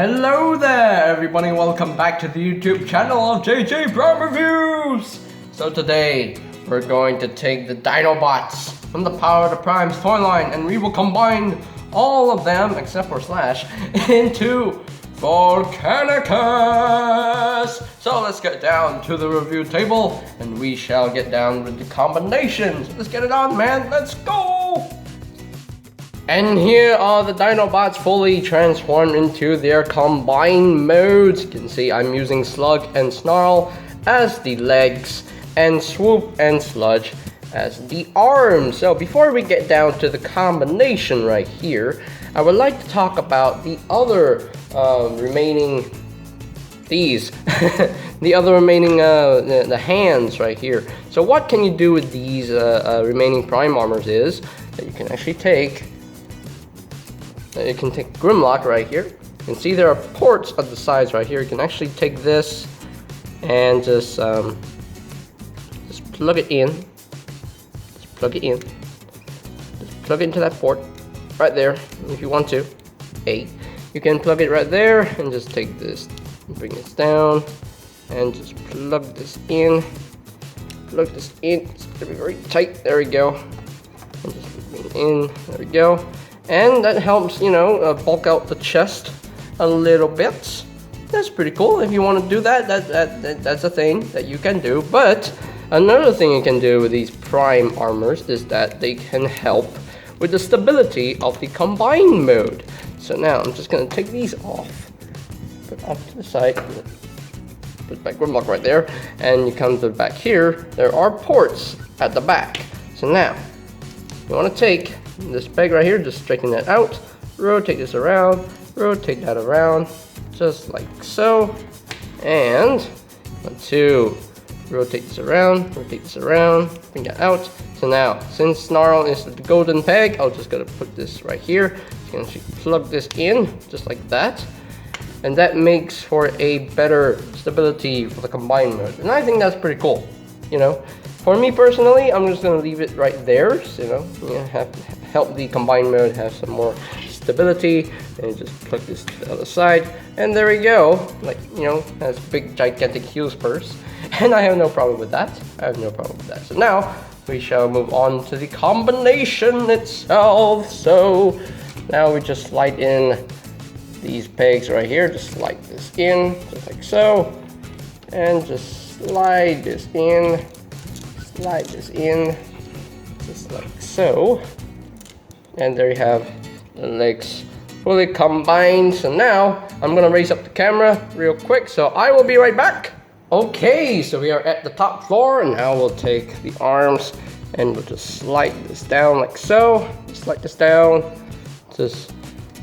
Hello there everybody, welcome back to the YouTube channel of JJ Prime Reviews! So today, we're going to take the Dinobots from the Power of the Primes toy line and we will combine all of them, except for Slash, into Volcanicus! So let's get down to the review table and we shall get down with the combinations. Let's get it on, man, let's go! And here are the Dinobots fully transformed into their combined modes. You can see I'm using Slug and Snarl as the legs and Swoop and Sludge as the arms. So before we get down to the combination right here, I would like to talk about the other remaining the hands right here. So what can you do with these remaining prime armors is that you can actually take Grimlock right here. You can see there are ports at the sides right here. You can actually take this and just plug it in. Just plug it in. Just plug it into that port right there if you want to. You can plug it right there and just take this and bring this down and just plug this in. Plug this in. It's gonna be very tight. There we go. And just bring it in. There we go. And that helps, you know, bulk out the chest a little bit. That's pretty cool. If you want to do that, that's a thing that you can do. But another thing you can do with these prime armors is that they can help with the stability of the combined mode. So now I'm just going to take these off, put off to the side, put back Grimlock right there, and you come to the back here. There are ports at the back. So now you want to take this peg right here, just straighten that out, rotate this around, rotate that around, just like so, and want to rotate this around, bring that out. So now, since Snarl is the golden peg, I'll just gotta put this right here. You can actually plug this in, just like that, and that makes for a better stability for the combined mode, and I think that's pretty cool, you know. For me personally, I'm just gonna leave it right there, so, you know, help the combined mode have some more stability. And just plug this to the other side, and there we go. Like, you know, has big gigantic heel spurs, and I have no problem with that. So now we shall move on to the combination itself. So now we just slide in these pegs right here. Just slide this in, just like so, and just slide this in. Slide this in, just like so, and there you have the legs fully combined. So now I'm gonna raise up the camera real quick, so I will be right back. Okay, so we are at the top floor, and now we'll take the arms and we'll just slide this down like so. Slide this down, just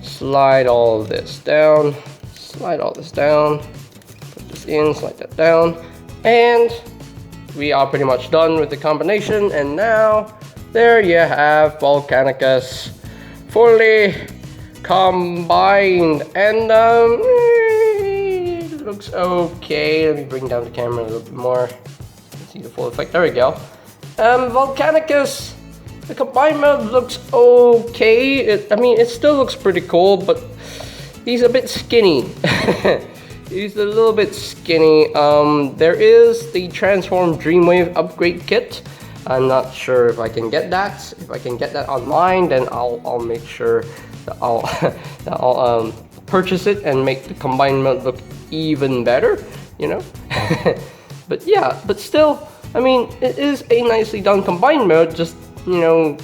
slide all this down, put this in, slide that down, and we are pretty much done with the combination. And now there you have Volcanicus fully combined, and it looks okay. Let me bring down the camera a little bit more. See the full effect. There we go. Volcanicus, the combined mode looks okay. I mean, it still looks pretty cool, but he's a bit skinny. He's a little bit skinny. There is the Transform Dreamwave upgrade kit. I'm not sure if I can get that. If I can get that online, then I'll make sure that I'll purchase it and make the combined mode look even better, you know. But yeah, but still, I mean, it is a nicely done combined mode. Just, you know,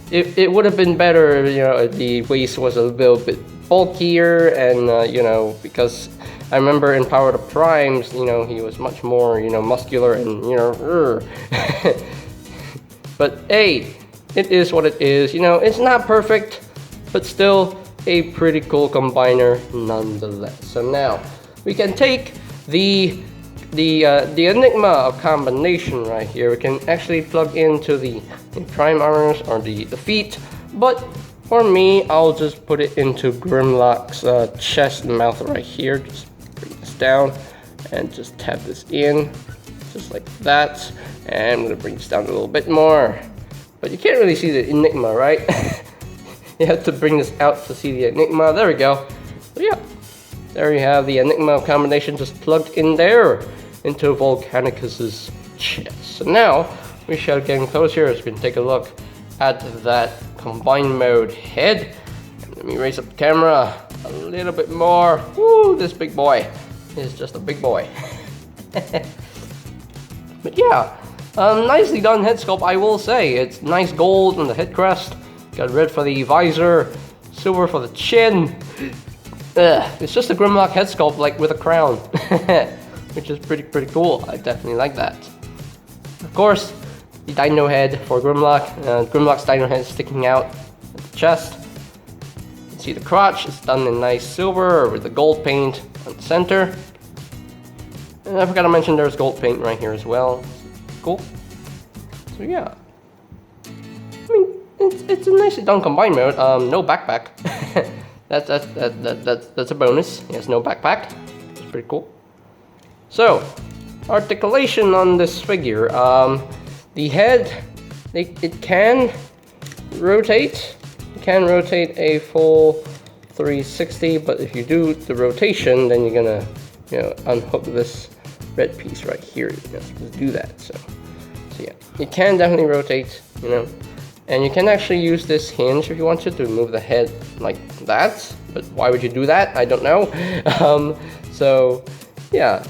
it would have been better, you know, if the waist was a little bit bulkier, and you know, because I remember in Power of the Primes, you know, he was much more, you know, muscular and, you know, But hey, it is what it is. You know, it's not perfect, but still a pretty cool combiner nonetheless. So now we can take the Enigma of combination right here. We can actually plug into the prime armors or the feet, but for me, I'll just put it into Grimlock's chest and mouth right here. Just bring this down and just tap this in, just like that. And I'm gonna bring this down a little bit more, but you can't really see the Enigma, right? You have to bring this out to see the Enigma. There we go. But yeah, there you have the Enigma combination just plugged in there into Volcanicus's chest. So now we shall get closer so we can take a look at that combined mode head. Let me raise up the camera a little bit more. Woo, this big boy is just a big boy. But yeah, nicely done head sculpt, I will say. It's nice gold on the head crest, got red for the visor, silver for the chin. It's just a Grimlock head sculpt, like with a crown, which is pretty cool. I definitely like that. Of course, the dino head for Grimlock. Grimlock's dino head sticking out at the chest. You can see the crotch is done in nice silver with the gold paint on the center. And I forgot to mention there's gold paint right here as well. Cool. So yeah, I mean it's a nicely done combined mode. No backpack. that's a bonus. He has no backpack. It's pretty cool. So articulation on this figure. The head, it can rotate. It can rotate a full 360, but if you do the rotation, then you're gonna, unhook this red piece right here. You're not supposed to do that. So yeah, it can definitely rotate, and you can actually use this hinge if you want to move the head like that. But why would you do that? I don't know. So yeah,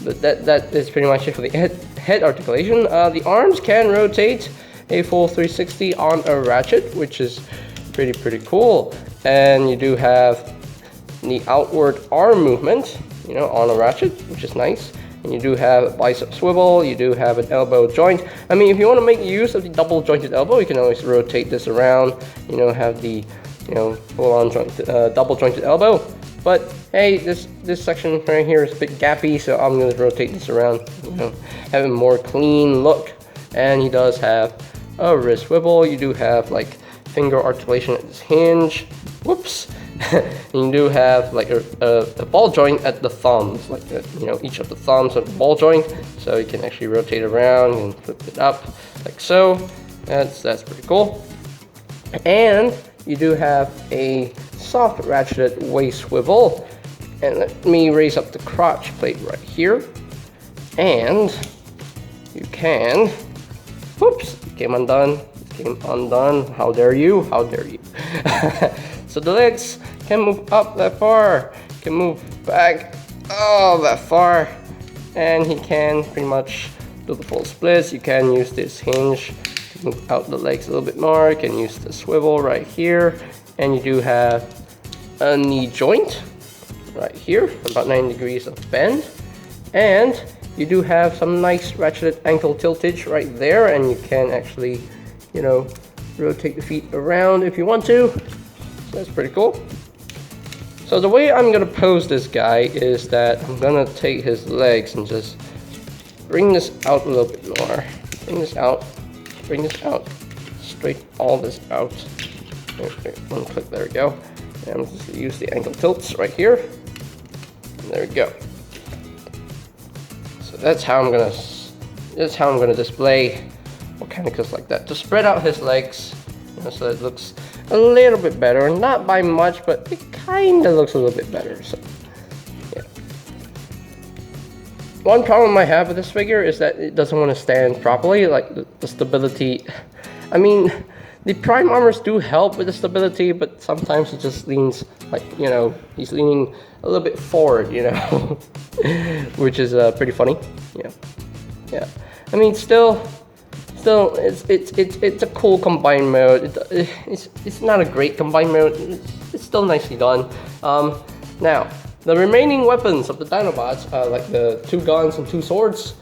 but that is pretty much it for the head articulation. The arms can rotate a full 360 on a ratchet, which is pretty cool. And you do have the outward arm movement, on a ratchet, which is nice. And you do have a bicep swivel, you do have an elbow joint. I mean, if you want to make use of the double jointed elbow, you can always rotate this around, have the, full on double jointed elbow. But hey, this section right here is a bit gappy, so I'm going to rotate this around, have a more clean look. And he does have a wrist swivel. You do have like finger articulation at this hinge. Whoops. And you do have like a ball joint at the thumbs, like each of the thumbs of the ball joint, so you can actually rotate around and flip it up like so. That's pretty cool. And you do have a soft ratcheted waist swivel. And let me raise up the crotch plate right here. And you can, whoops, came undone. How dare you? How dare you? So the legs can move up that far, can move back that far, and he can pretty much do the full splits. You can use this hinge to move out the legs a little bit more. You can use the swivel right here, and you do have a knee joint right here, about 90 degrees of bend, and you do have some nice ratcheted ankle tiltage right there, and you can actually, rotate the feet around if you want to. That's pretty cool. So the way I'm gonna pose this guy is that I'm gonna take his legs and just bring this out a little bit more. Bring this out, straight all this out. One click, there we go. And I'm just gonna use the ankle tilts right here. And there we go. So that's how I'm gonna display Volcanicus like that. To spread out his legs, so it looks a little bit better, not by much, but it kind of looks a little bit better. So yeah. One problem I have with this figure is that it doesn't want to stand properly, like the stability. I mean, the prime armors do help with the stability, but sometimes it just leans like, he's leaning a little bit forward, which is pretty funny. Yeah. I mean, still, it's a cool combined mode. It's not a great combined mode. It's still nicely done. Now, the remaining weapons of the Dinobots, like the 2 guns and 2 swords.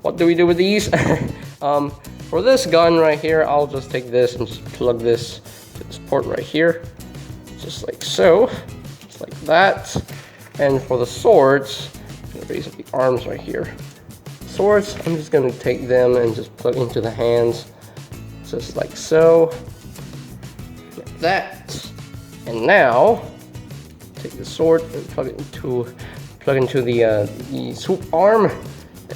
What do we do with these? For this gun right here, I'll just take this and just plug this to this port right here, just like so, just like that. And for the swords, I'm gonna raise up the arms right here. Swords, I'm just going to take them and just plug into the hands, just like so, like that. And now, take the sword and plug into the swoop arm,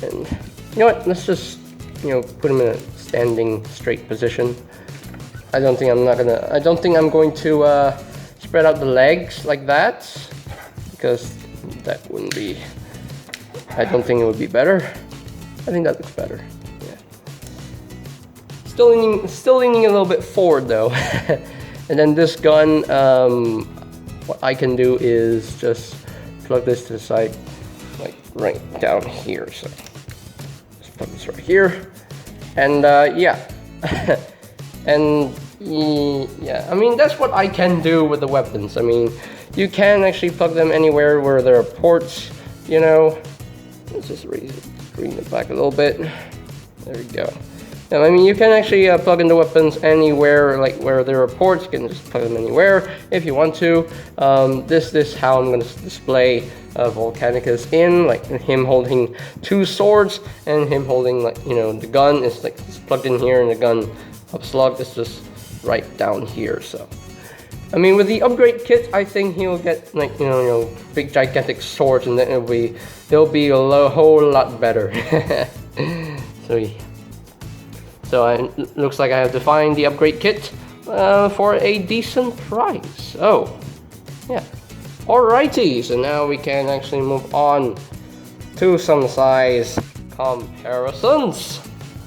and you know what? Let's just put him in a standing straight position. I don't think I'm going to spread out the legs like that, because that wouldn't be, I don't think it would be better. I think that looks better. Yeah. Still leaning a little bit forward though. And then this gun, what I can do is just plug this to the side, like right down here. So just plug this right here, and yeah, and yeah. I mean, that's what I can do with the weapons. I mean, you can actually plug them anywhere where there are ports. You know, let's just bring it back a little bit. There we go. Yeah, I mean, you can actually plug in the weapons anywhere, like where there are ports. You can just plug them anywhere if you want to. This is how I'm going to display Volcanicus in, like him holding two swords and him holding, like, you know, the gun is like it's plugged in here, and the gun slug is just right down here. So, I mean, with the upgrade kit, I think he'll get, like, you know, big gigantic swords, and then it'll be a whole lot better. So yeah. So it looks like I have to find the upgrade kit for a decent price. Oh, yeah. Alrighty, so now we can actually move on to some size comparisons.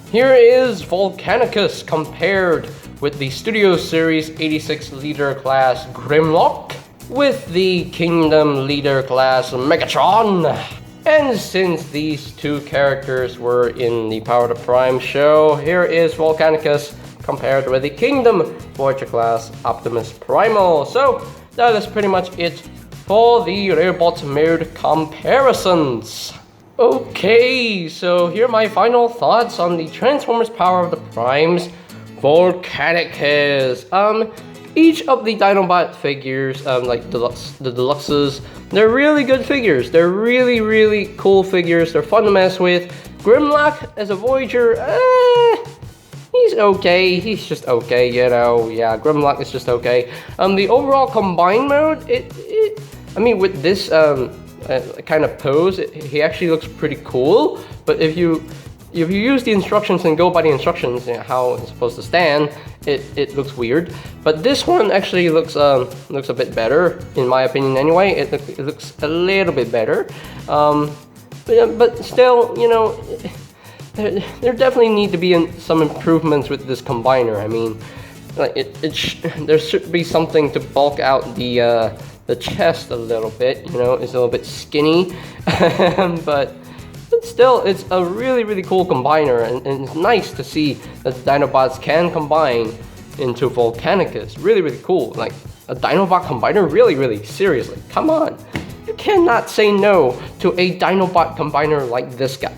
Here is Volcanicus compared with the Studio Series 86 Leader Class Grimlock with the Kingdom Leader Class Megatron. And since these two characters were in the Power to Prime show, here is Volcanicus compared with the Kingdom Voyager Class Optimus Primal. So that is pretty much it for the robot mode comparisons. Okay, so here are my final thoughts on the Transformers Power of the Primes Volcanicus. Each of the Dinobot figures, like the deluxes, they're really good figures. They're really, really cool figures. They're fun to mess with. Grimlock as a Voyager, he's okay. He's just okay, you know. Yeah, Grimlock is just okay. The overall combined mode, I mean, with this kind of pose, he actually looks pretty cool. But if you use the instructions and go by the instructions, you know, how it's supposed to stand, it looks weird. But this one actually looks a bit better, in my opinion anyway. It looks a little bit better. But still, you know, there definitely need to be some improvements with this combiner. I mean, like there should be something to bulk out the chest a little bit. You know, it's a little bit skinny, but still, it's a really, really cool combiner, and it's nice to see that the Dinobots can combine into Volcanicus. Really, really cool. Like, a Dinobot combiner? Really, really, seriously, come on. You cannot say no to a Dinobot combiner like this guy.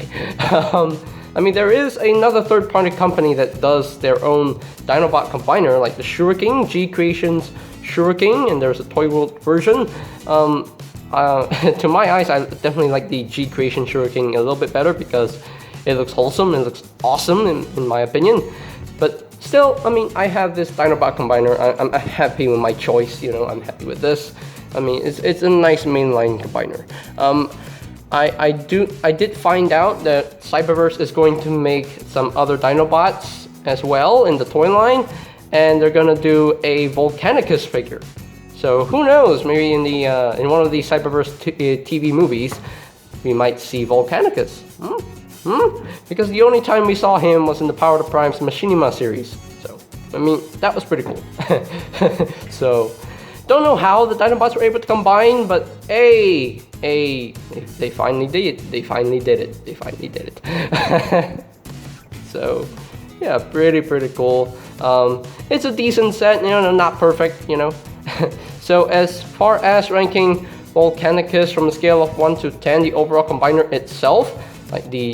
I mean, there is another third-party company that does their own Dinobot combiner, like the Shuriken, G Creations Shuriken, and there's a Toy World version. To my eyes, I definitely like the G Creation Shuriken a little bit better because it looks wholesome, it looks awesome in my opinion. But still, I mean, I have this Dinobot combiner. I'm happy with my choice, you know, I'm happy with this. I mean, it's a nice mainline combiner. I did find out that Cyberverse is going to make some other Dinobots as well in the toy line, and they're gonna do a Volcanicus figure. So who knows? Maybe in one of the Cyberverse TV movies, we might see Volcanicus. Because the only time we saw him was in the Power to Prime's Machinima series. So I mean, that was pretty cool. So don't know how the Dinobots were able to combine, but hey, they finally did it. They finally did it. So yeah, pretty cool. It's a decent set, you know, not perfect, you know. So as far as ranking Volcanicus from a scale of 1 to 10, the overall combiner itself, like the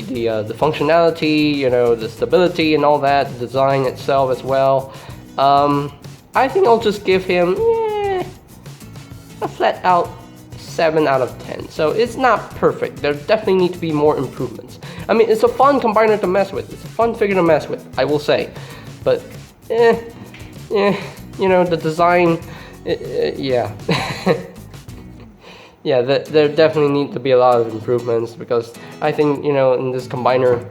functionality, you know, the stability and all that, the design itself as well, I think I'll just give him a flat out 7 out of 10. So it's not perfect. There definitely need to be more improvements. I mean, it's a fun combiner to mess with. It's a fun figure to mess with, I will say. But you know, the design, yeah. Yeah, there definitely need to be a lot of improvements, because I think, you know, in this combiner,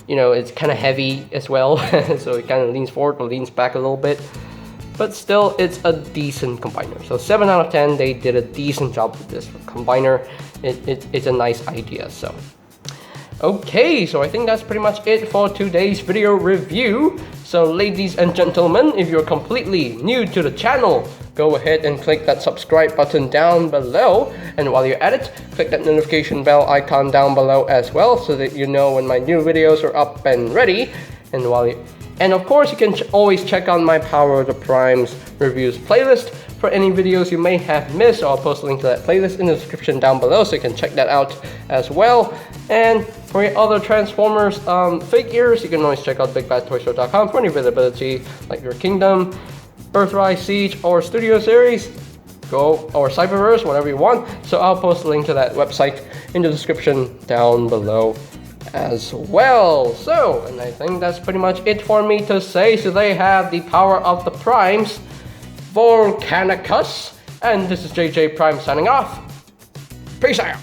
you know, it's kind of heavy as well. So it kind of leans forward or leans back a little bit. but still it's a decent combiner. So 7 out of 10, they did a decent job with this combiner. It's a nice idea. So okay, so I think that's pretty much it for today's video review. So ladies and gentlemen, if you're completely new to the channel, go ahead and click that subscribe button down below, and while you're at it, click that notification bell icon down below as well, so that you know when my new videos are up and ready. And of course, you can always check out my Power of the Primes reviews playlist for any videos you may have missed. I'll post a link to that playlist in the description down below, so you can check that out as well. And for your other Transformers figures, you can always check out BigBadToyStore.com for any availability, like your Kingdom, Earthrise, Siege, or Studio Series, or Cyberverse, whatever you want. So I'll post a link to that website in the description down below as well. So, and I think that's pretty much it for me to say. So they have the Power of the Primes, Volcanicus, and this is JJ Prime signing off. Peace out.